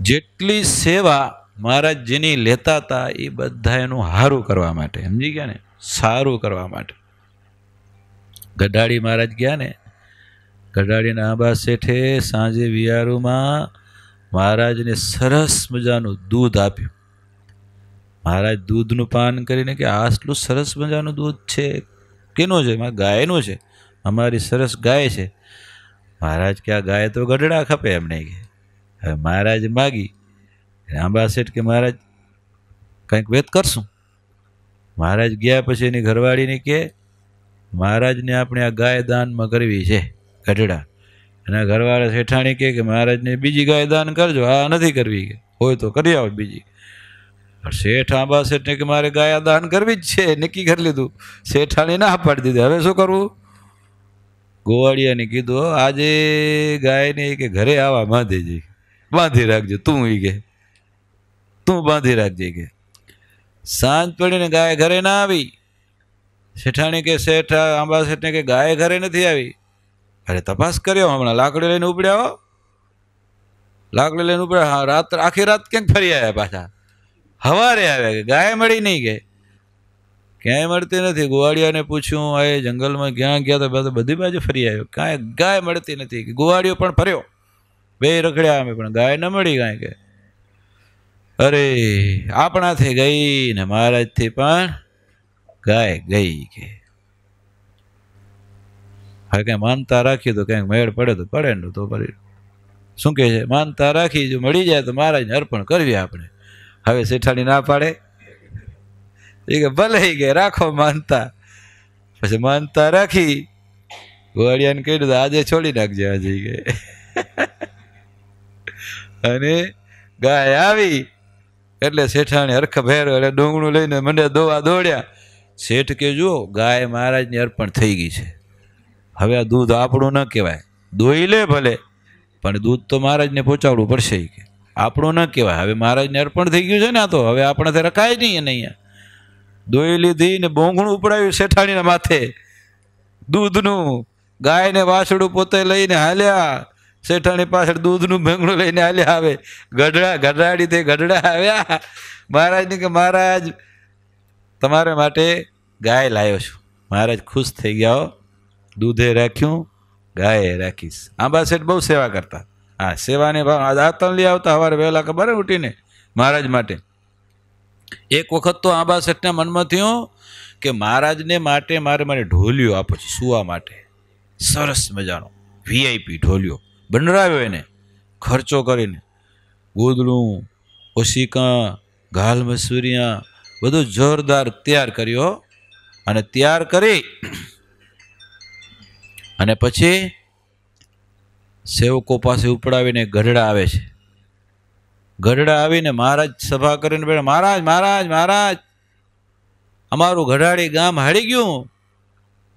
જેટલી સેવા મહારાજ જેની લેતા હતા એ બધા એનું સારું કરવા માટે, સમજી ગયા ને? સારું કરવા માટે. ગઢાડી મહારાજ ગયા ને, ગઢાડીના આંબા શેઠે સાંજે વિયારુમાં મહારાજને સરસ મજાનું દૂધ આપ્યું. મહારાજ દૂધનું પાન કરીને કે આટલું સરસ મજાનું દૂધ છે, કેનું છે? ગાયનું છે, અમારી સરસ ગાય છે. મહારાજ કે આ ગાય તો ગઢડા ખપે એમને. કે હવે મહારાજ માગી. આંબા શેઠ કે મહારાજ કંઈક વેત કરશું. મહારાજ ગયા પછી એની ઘરવાળીને કે મહારાજને આપણે આ ગાય દાનમાં કરવી છે ગઢડા. એના ઘરવાળા શેઠાણી કે મહારાજને બીજી ગાય દાન કરજો, આ નથી કરવી, કે હોય તો કરી આવો બીજી. શેઠ આંબા શેઠને કે મારે ગાય દાન કરવી જ છે, નક્કી કરી લીધું. શેઠાણી ના પાડી દીધી. હવે શું કરવું? ગોવાળિયાને કીધું આજે ગાયને કે ઘરે આવા બાંધીજી, બાંધી રાખજો તું. એ કે તું બાંધી રાખજે. કે સાંજ પડીને ગાય ઘરે ના આવી. શેઠાણી કે શેઠ આંબા શેઠને કે ગાય ઘરે નથી આવી. અરે તપાસ કર્યો, હમણાં લાકડી લઈને ઉપડ્યા. લાકડી લઈને ઉપડ્યા, રાત આખી રાત ક્યાંક ફરી આવ્યા, પાછા સવારે આવ્યા કે ગાય મળી નહીં. કે ક્યાંય મળતી નથી. ગોવાળિયાને પૂછ્યું, આ જંગલમાં ક્યાં ગયા તો બધી બાજુ ફરી આવ્યો, કાંઈ ગાય મળતી નથી. ગોવાળિયો પણ ફર્યો, બે રખડ્યા અમે, પણ ગાય ન મળી કાંઈ. કે અરે આપણાથી ગઈ ને મહારાજથી પણ ગાય ગઈ. કે હવે કઈ માનતા રાખી તો કંઈક મેળ પડે તો પડે ને, તો પછી શું કહે છે, માનતા રાખી જો મળી જાય તો મહારાજને અર્પણ કરવી આપણે. હવે શેઠાણી ના પાડે, એ કે ભલે કે રાખો માનતા. પછી માનતા રાખી ગોવાળિયાને કહ્યું આજે છોડી નાખજે આજે કે. અને ગાય આવી એટલે શેઠાણી હરખ ભેર એટલે ડુંગળું લઈને મંડે દોવા દોડ્યા. શેઠ કે જુઓ ગાય મહારાજની અર્પણ થઈ ગઈ છે, હવે આ દૂધ આપણું ન કહેવાય, દોઈ લે ભલે પણ દૂધ તો મહારાજને પહોંચાડવું પડશે. કે આપણું ન કહેવાય, હવે મહારાજને અર્પણ થઈ ગયું છે ને, આ તો હવે આપણાથી રખાય નહીં. અને અહીંયા દોઈ લીધી ને બોંગણું ઉપડાવ્યું શેઠાણીના માથે દૂધનું. ગાયને વાછડું પોતે લઈને હાલ્યા, શેઠાણી પાછળ દૂધનું ભેંગણું લઈને હાલ્યા. આવે ગઢડાડી તે ગઢડા આવ્યા મહારાજને કે મહારાજ તમારા માટે ગાય લાવ્યો છું. મહારાજ ખુશ થઈ ગયા, દૂધે રાખ્યું, ગાયે રાખીશ. આંબા શેઠ બહુ સેવા કરતા. હા, સેવાને ભાવ દાંતણ લઈ આવતા સવારે વહેલા, ખબર ઉઠીને મહારાજ માટે. એક વખત તો આંબા શેઠના મનમાં થયું કે મહારાજને માટે મારે ઢોલિયો આપો છે સુવા માટે. સરસ મજાનો વીઆઈપી ઢોલિયો બનાવ્યો, એને ખર્ચો કરીને ગોદડું, ઓશિકા, ઘાલ મસૂરિયા બધું જોરદાર તૈયાર કર્યો. અને તૈયાર કરી અને પછી સેવકો પાસે ઉપડાવીને ગઢડા આવે છે. ગઢડા આવીને મહારાજ સભા કરીને બેઠા, મહારાજ મહારાજ મહારાજ અમારું ગઢાડી ગામ હળી ગયું,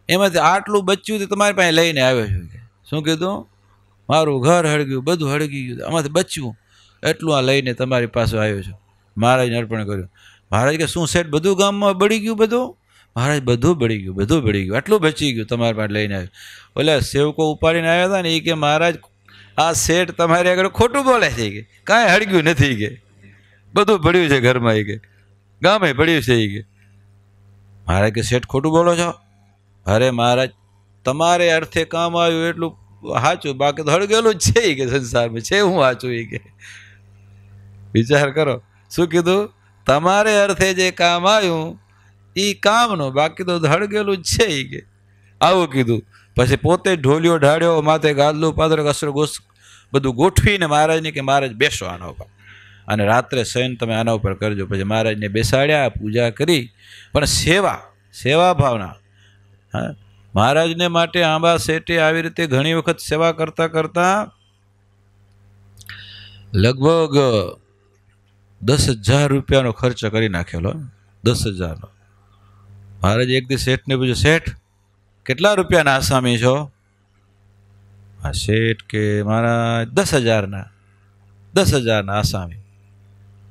એમાંથી આટલું બચ્યું તમારી પાસે લઈને આવ્યો છું. શું કીધું? મારું ઘર હળગ્યું, બધું હળગી ગયું, આમાંથી બચ્યું એટલું આ લઈને તમારી પાસે આવ્યો છું. મહારાજને અર્પણ કર્યું. મહારાજ કે શું શેઠ બધું ગામમાં બળી ગયું? બધું? મહારાજ બધું બળી ગયું, બધું બળી ગયું, આટલું બચી ગયું તમારી પાસે લઈને આવ્યું. ઓલા સેવકો ઉપાડીને આવ્યા હતા ને, એ કે મહારાજ આ શેઠ તમારી આગળ ખોટું બોલે છે. કે કાંઈ હળગ્યું નથી, કે બધું પડ્યું છે ઘરમાં, એ કે ગામે પડ્યું છે. એ કે મહારાજ કે શેઠ ખોટું બોલો છો? અરે મહારાજ તમારે અર્થે કામ આવ્યું એટલું સાચું, બાકી તો હળગેલું જ છે. કે સંસારમાં છે હું સાચું? એ કે વિચાર કરો, શું કીધું? તમારે અર્થે જે કામ આવ્યું એ કામનું, બાકી તો હળગેલું જ છે. એ કે આવું કીધું. પછી પોતે ઢોલિયો ઢાળ્યો, માથે ગાદલું પાથર કસર બધું ગોઠવીને મહારાજને કે મહારાજ બેસો આના ઉપર, અને રાત્રે શયન તમે આના ઉપર કરજો. પછી મહારાજને બેસાડ્યા, પૂજા કરી, પણ સેવા ભાવના. હા, મહારાજને માટે આંબા શેઠે આવી રીતે ઘણી વખત સેવા કરતા કરતા લગભગ 10,000 રૂપિયાનો ખર્ચ કરી નાખેલો. 10,000નો. મહારાજ એક દિવસ શેઠને પૂછ્યું, શેઠ કેટલા રૂપિયાના આસામી છો? હા, શેઠ કે મારા 10,000ના આસામી.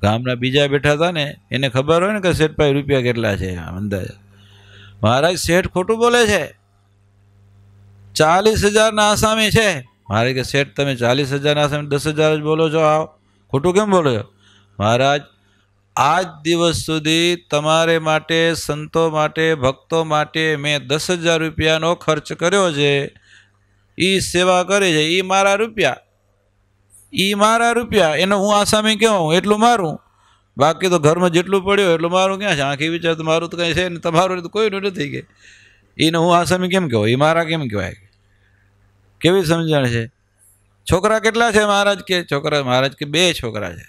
ગામના બીજા બેઠા હતા ને, એને ખબર હોય ને કે શેઠ ભાઈ રૂપિયા કેટલા છે અંદાજે. મહારાજ શેઠ ખોટું બોલે છે, 40,000ના આસામી છે. મહારાજ કે શેઠ તમે 40,000ના આસામી 10,000 જ બોલો છો, આવ ખોટું કેમ બોલો છો? મહારાજ આજ દિવસ સુધી તમારે માટે, સંતો માટે, ભક્તો માટે મેં 10,000 રૂપિયાનો ખર્ચ કર્યો છે. એ સેવા કરે છે, એ મારા રૂપિયા, એનો હું આસામી કેવું? એટલું મારું, બાકી તો ઘરમાં જેટલું પડ્યું એટલું મારું ક્યાં છે? આંખી વિચાર તો મારું તો કંઈ છે ને, તમારું તો કોઈનું નથી. કે એને હું આસામી કેમ કહેવાય? એ મારા કેમ કહેવાય? કેવી સમજણ છે? છોકરા કેટલા છે મહારાજ? કે છોકરા, મહારાજ કે 2 છોકરા છે.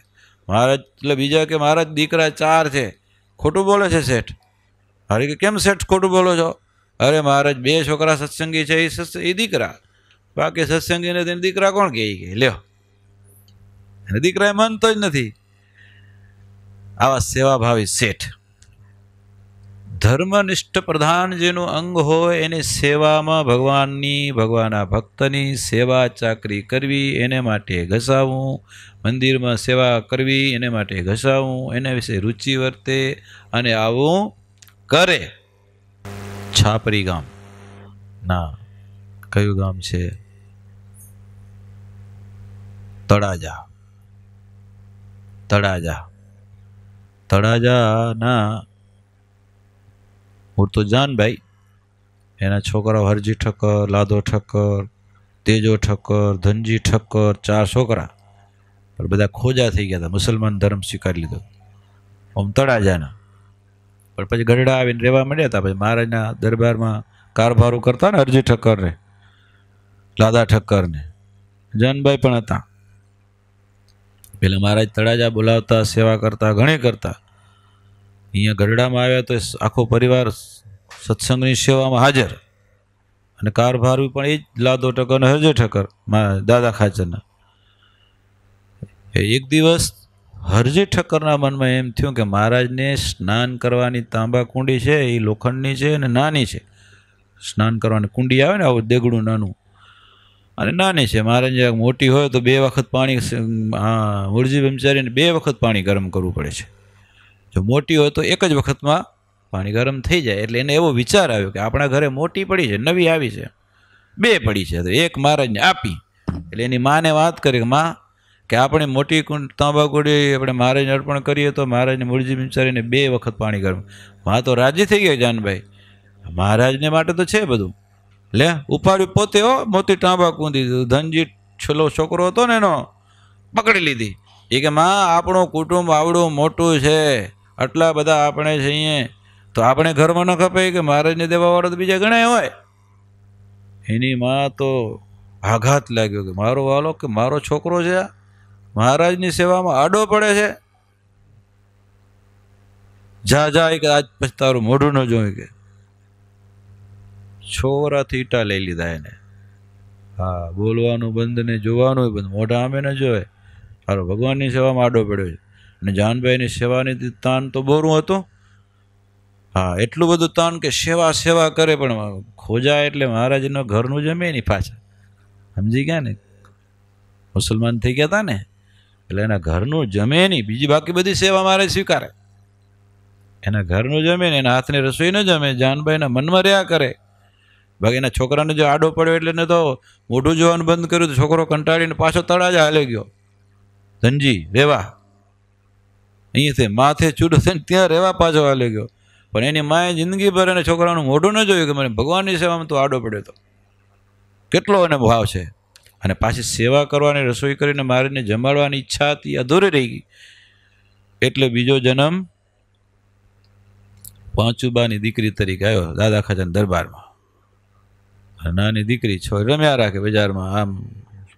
મહારાજ એટલે બીજા કે મહારાજ દીકરા 4 છે. ખોટું બોલે છે શેઠ. અરે કે કેમ શેઠ ખોટું બોલો છો? અરે મહારાજ 2 છોકરા સત્સંગી છે, એ દીકરા, બાકી સત્સંગી નથી. દીકરા કોણ કહે? લ્યો, દીકરા એ માનતો જ નથી. આવા સેવાભાવી શેઠ. ધર્મનિષ્ઠ પ્રધાન જેનું અંગ હોય એની સેવામાં ભગવાનના ભક્તની સેવા ચાકરી કરવી, એને માટે ઘસાવવું. મંદિરમાં સેવા કરવી, એને માટે ઘસાવવું, એના વિશે રુચિ વર્તે અને આવું કરે. છાપરી ગામ ના, કયું ગામ છે? તળાજાના ઉડતો જાનભાઈ, એના છોકરાઓ હરજી ઠક્કર, લાદો ઠક્કર, તેજો ઠક્કર, ધનજી ઠક્કર, 4 છોકરા, પણ બધા ખોજા થઈ ગયા હતા, મુસલમાન ધર્મ સ્વીકારી લીધો. આમ તળાજાના. પણ પછી ગઢડા આવીને રહેવા માંડ્યા હતા. પછી મહારાજના દરબારમાં કારભારું કરતા ને હરજી ઠક્કરને, લાદા ઠક્કરને, જાનભાઈ પણ હતા. પેલા મહારાજ તળાજા બોલાવતા, સેવા કરતા, ઘણી કરતા. અહીંયા ગઢડામાં આવ્યા તો આખો પરિવાર સત્સંગની સેવામાં હાજર, અને કારભારું પણ એ જ લાદો ઠક્કર અને હરજી ઠક્કર દાદા ખાચરના. એક દિવસ હરજી ઠક્કરના મનમાં એમ થયું કે મહારાજને સ્નાન કરવાની તાંબા કુંડી છે, એ લોખંડની છે અને નાની છે. સ્નાન કરવાની કુંડી આવે ને આવું દેગડું નાનું, અને નાની છે. મહારાજને મોટી હોય તો 2 વખત પાણી, મુરજી બ્રહ્મચારીને 2 વખત પાણી ગરમ કરવું પડે છે. જો મોટી હોય તો એક જ વખતમાં પાણી ગરમ થઈ જાય. એટલે એને એવો વિચાર આવ્યો કે આપણા ઘરે મોટી પડી છે, નવી આવી છે, 2 પડી છે, તો એક મહારાજને આપી. એટલે એની માને વાત કરી કે માં, કે આપણે મોટી તાંબાકુડી આપણે મહારાજને અર્પણ કરીએ તો મહારાજને મૂળજી વિચારીને 2 વખત પાણી ગરમ. માં તો રાજી થઈ ગયા જાનભાઈ, મહારાજને માટે તો છે બધું, લે ઉપાડ્યું પોતે. મોટી તાંબાકુંડી ધનજી છેલ્લો છોકરો હતો ને એનો પકડી લીધી. એ કે માં, આપણું કુટુંબ આવડું મોટું છે, આટલા બધા આપણે છીએ, તો આપણે ઘરમાં ન ખપે કે મહારાજને દેવાવાળો તો બીજા ઘણા હોય. એની માં તો આઘાત લાગ્યો કે મારો વાલો, કે મારો છોકરો છે મહારાજની સેવામાં આડો પડે છે. જા કે આજ પછી તારું મોઢું ન જોયું. કે છોકરાથી ઈટા લઈ લીધા એને. હા, બોલવાનું બંધ ને જોવાનું બંધ, મોઢા આમે ન જોવે. હાલો, ભગવાનની સેવામાં આડો પડ્યો છે. અને જાનભાઈની સેવાની તાન તો બોરું હતું. હા, એટલું બધું તાન કે સેવા કરે, પણ ખોજા એટલે મહારાજનો ઘરનું જમે નહીં પાછા. સમજી ગયા ને, મુસલમાન થઈ ગયા હતા ને, એટલે એના ઘરનું જમે નહીં. બીજી બાકી બધી સેવા મારે સ્વીકારે, એના ઘરનું જમે ને, એના હાથની રસોઈ ન જમે. જાનભાઈના મનમાં રહ્યા કરે. બાકી એના છોકરાને જો આડો પડ્યો એટલે ને તો મોઢું જોવાનું બંધ કર્યું, તો છોકરો કંટાળીને પાછો તળાજા હાલે ગયો. ધનજી રેવા અહીંયાથી માથે ચૂડો થઈને ત્યાં રહેવા પાછો હાલે ગયો. પણ એની માએ જિંદગી ભર એને છોકરાનું મોઢું ન જોયું કે મને ભગવાનની સેવામાં તો આડો પડ્યો હતો. કેટલો એને ભાવ છે. અને પાછી સેવા કરવાની, રસોઈ કરીને મારીને જમાડવાની ઈચ્છા હતી, અધૂરી રહી ગઈ. એટલે બીજો જન્મ પાંચુબાની દીકરી તરીકે આવ્યો દાદા ખાચાના દરબારમાં. નાની દીકરી છો રમ્યા રાખે બજારમાં, આમ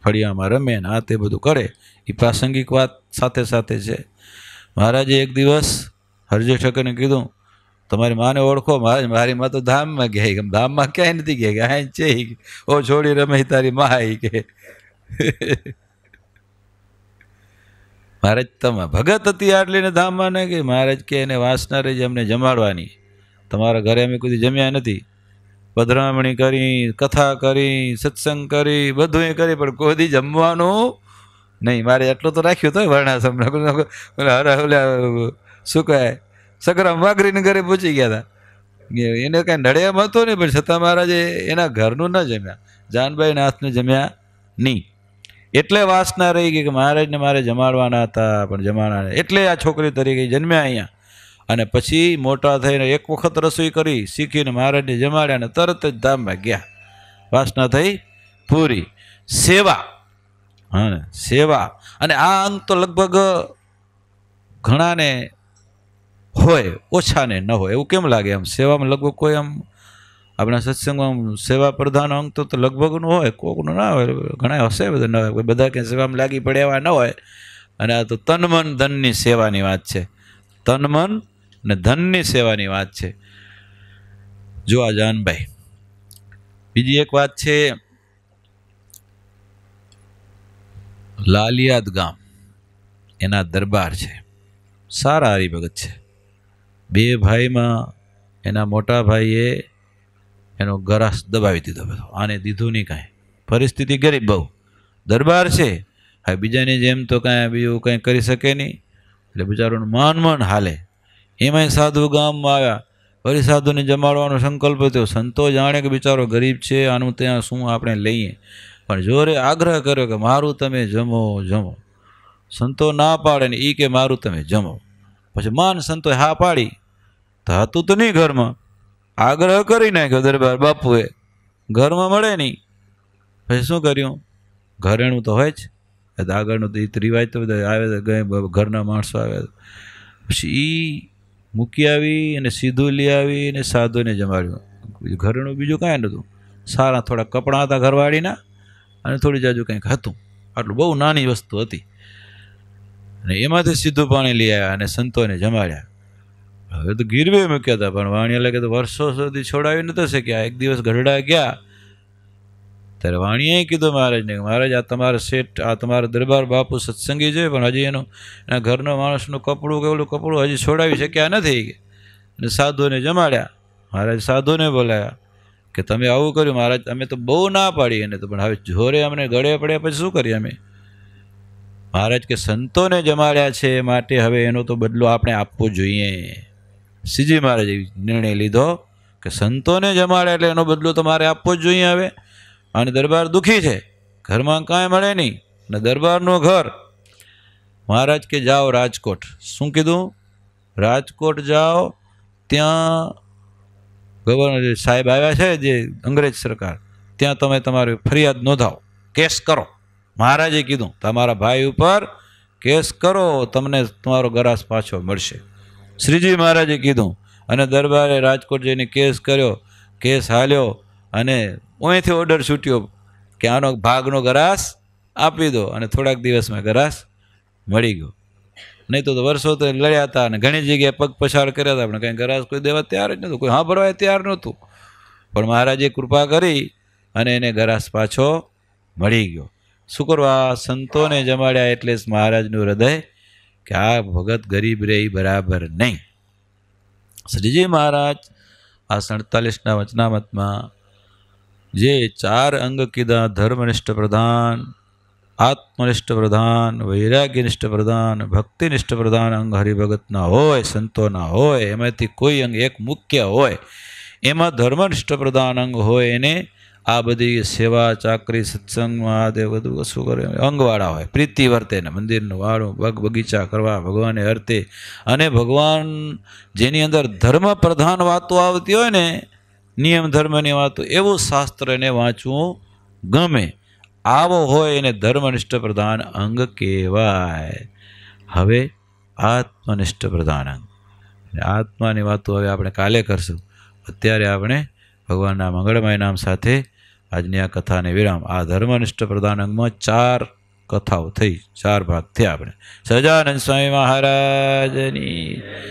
ફળિયામાં રમે ને આ તે બધું કરે. એ પ્રાસંગિક વાત સાથે સાથે છે. મહારાજે એક દિવસ હરજી ઠક્કરને કીધું, તમારી માને ઓળખો? મારી માં તો ધામમાં ગયા. ધામમાં ક્યાંય નથી ગયા, આ છે. ઓ છોડી રમે તારી માં. કે મહારાજ તમે ભગત હતી આટલી ને ધામમાં ને? કે મહારાજ કે એને વાસના રહી અમને જમાડવાની. તમારા ઘરે અમે કોઈ જમ્યા નથી. પધરામણી કરી, કથા કરી, સત્સંગ કરી, બધું એ કરી, પણ કોઈ દી જમવાનું નહીં. મારે એટલું તો રાખ્યું તો વર્ણાશ્રમ શું કહે સગરામ વાઘરીને ઘરે પહોંચી ગયા હતા. એને કાંઈ નડે એમ હતો નહીં, પણ છતાં મહારાજે એના ઘરનું ન જમ્યા, જાનભાઈના હાથને જમ્યા નહીં. એટલે વાસના રહી ગઈ કે મહારાજને મારે જમાડવાના હતા, પણ જમાડવાના. એટલે આ છોકરી તરીકે જન્મ્યા અહીંયા. અને પછી મોટા થઈને એક વખત રસોઈ કરી શીખીને મહારાજને જમાડ્યા, અને તરત જ ધામમાં ગયા. વાસના થઈ પૂરી. સેવા, હા ને સેવા. અને આ અંગ તો લગભગ ઘણાને હોય, ઓછાને ન હોય. એવું કેમ લાગે? આમ સેવામાં લગભગ કોઈ આમ આપણા સત્સંગમાં સેવા પ્રધાન અંગ તો લગભગનું હોય, કોકનું ના હોય. ઘણા હશે, બધા ન હોય. બધા ક્યાંય સેવામાં લાગી પડે એવા ન હોય. અને આ તો તન મન ધનની સેવાની વાત છે. તન મન ને ધનની સેવાની વાત છે. જો આ જાનભાઈ. બીજી એક વાત છે, લાલિયાદ ગામ એના દરબાર છે. સારા હરિભગત છે. 2 ભાઈમાં એના મોટા ભાઈએ એનો ગરાસ દબાવી દીધો બધો. આને દીધું નહીં કાંઈ. પરિસ્થિતિ ગરીબ બહુ. દરબાર છે, હવે બીજાની જેમ તો કાંઈ બીજું કંઈ કરી શકે નહીં. એટલે બિચારોનું માન હાલે. એમાંય સાધુ ગામમાં આવ્યા. ફરી સાધુને જમાડવાનો સંકલ્પ થયો. સંતો જાણે કે બિચારો ગરીબ છે, આનું ત્યાં શું આપણે લઈએ, પણ જોરે આગ્રહ કર્યો કે મારું તમે જમો. સંતો ના પાડે ને એ કે મારું તમે જમો. પછી માન સંતોએ હા પાડી. તો હતું તો નહીં ઘરમાં, આગ્રહ કરી નાખ્યો દરબાર બાપુએ, ઘરમાં મળે નહીં. પછી શું કર્યું? ઘરેણું તો હોય જ, આગળનું રિવાજ તો બધા આવે, ઘરના માણસો આવે. પછી એ મૂકી આવી અને સીધું લઈ આવી અને સાધુને જમાડ્યું. ઘરેણું બીજું કાંઈ નહોતું, સારા થોડા કપડાં હતા ઘરવાળીના અને થોડી જાજુ કંઈક હતું, આટલું બહુ નાની વસ્તુ હતી. અને એમાંથી સીધું પાણી લઈ આવ્યા અને સંતોને જમાડ્યા. હવે તો ગીરવે મૂક્યા હતા, પણ વાણિયા લાગે તો વર્ષો સુધી છોડાવી નતા શક્યા. એક દિવસ ગઢડા ગયા ત્યારે વાણિયાએ કીધું મહારાજને, મહારાજ આ તમારા શેઠ, આ તમારા દરબાર બાપુ સત્સંગી છે, પણ હજી એના ઘરના માણસનું કપડું કે ઓલું કપડું હજી છોડાવી શક્યા નથી. અને સાધુને જમાડ્યા. મહારાજ સાધુને બોલાયા કે તમે આવું કર્યું મહારાજ, અમે તો બહુ ના પાડી એને તો, પણ હવે જોરે અમને ગળે પડ્યા પછી શું કરીએ અમે? મહારાજ કે સંતોને જમાડ્યા છે માટે હવે એનો તો બદલો આપણે આપવો જોઈએ. શ્રીજી મહારાજે નિર્ણય લીધો કે સંતોને જમાડ્યા એટલે એનો બદલો તો મારે આપવો જ જોઈએ હવે. અને દરબાર દુઃખી છે, ઘરમાં કાંઈ મળે નહીં, ને દરબારનું ઘર. મહારાજ કે જાઓ રાજકોટ. શું કીધું? રાજકોટ જાઓ, ત્યાં ગવર્નર સાહેબ આવ્યા છે જે અંગ્રેજ સરકાર, ત્યાં તમે તમારી ફરિયાદ નોંધાવો, કેસ કરો. મહારાજે કીધું તમારા ભાઈ ઉપર કેસ કરો, તમને તમારો ગરાસ પાછો મળશે. શ્રીજી મહારાજે કીધું અને દરબારે રાજકોટ જઈને કેસ કર્યો. કેસ હાલ્યો અને અહીંથી ઓર્ડર છૂટ્યો કે આનો ભાગનો ગરાસ આપી દો, અને થોડાક દિવસમાં ગરાસ મળી ગયો. નહીં તો વર્ષો તો લડ્યા હતા અને ઘણી જગ્યાએ પગ પછાડ કર્યા હતા, પણ કંઈ ગરાસ કોઈ દેવા તૈયાર જ નહોતું, કોઈ સાંભળવા તૈયાર નહોતું. પણ મહારાજે કૃપા કરી અને એને ગરાસ પાછો મળી ગયો. શું કરવા? સંતોને જમાડ્યા એટલે મહારાજનું હૃદય કે આ ભગત ગરીબ રે બરાબર નહીં. શ્રીજી મહારાજ આ 47ના વચનામતમાં જે 4 અંગ કીધા, ધર્મનિષ્ઠ પ્રધાન, આત્મનિષ્ઠ પ્રધાન, વૈરાગ્યનિષ્ઠ પ્રધાન, ભક્તિનિષ્ઠ પ્રધાન અંગ હરિભગતના હોય, સંતોના હોય, એમાંથી કોઈ અંગ એક મુખ્ય હોય, એમાં ધર્મનિષ્ઠ પ્રધાન અંગ હોય એને આ બધી સેવા ચાકરી સત્સંગમાં તે બધું શું કરે અંગવાળા હોય. પ્રીતિ વર્તે ને મંદિરનું વાળું બગીચા કરવા ભગવાને અર્થે, અને ભગવાન જેની અંદર ધર્મ પ્રધાન વાતો આવતી હોય ને, નિયમ ધર્મની વાતો, એવું શાસ્ત્ર એને વાંચવું ગમે. આવો હોય એને ધર્મનિષ્ઠ પ્રધાન અંગ કહેવાય. હવે આત્મનિષ્ઠ પ્રધાન અંગ, આત્માની વાતો હવે આપણે કાલે કરશું. અત્યારે આપણે ભગવાનના મંગળમય નામ સાથે આજની આ કથાને વિરામ. આ ધર્મનિષ્ઠ પ્રધાન અંગમાં 4 કથાઓ થઈ, 4 ભાગ થયા. આપણે સહજાનંદ સ્વામી મહારાજની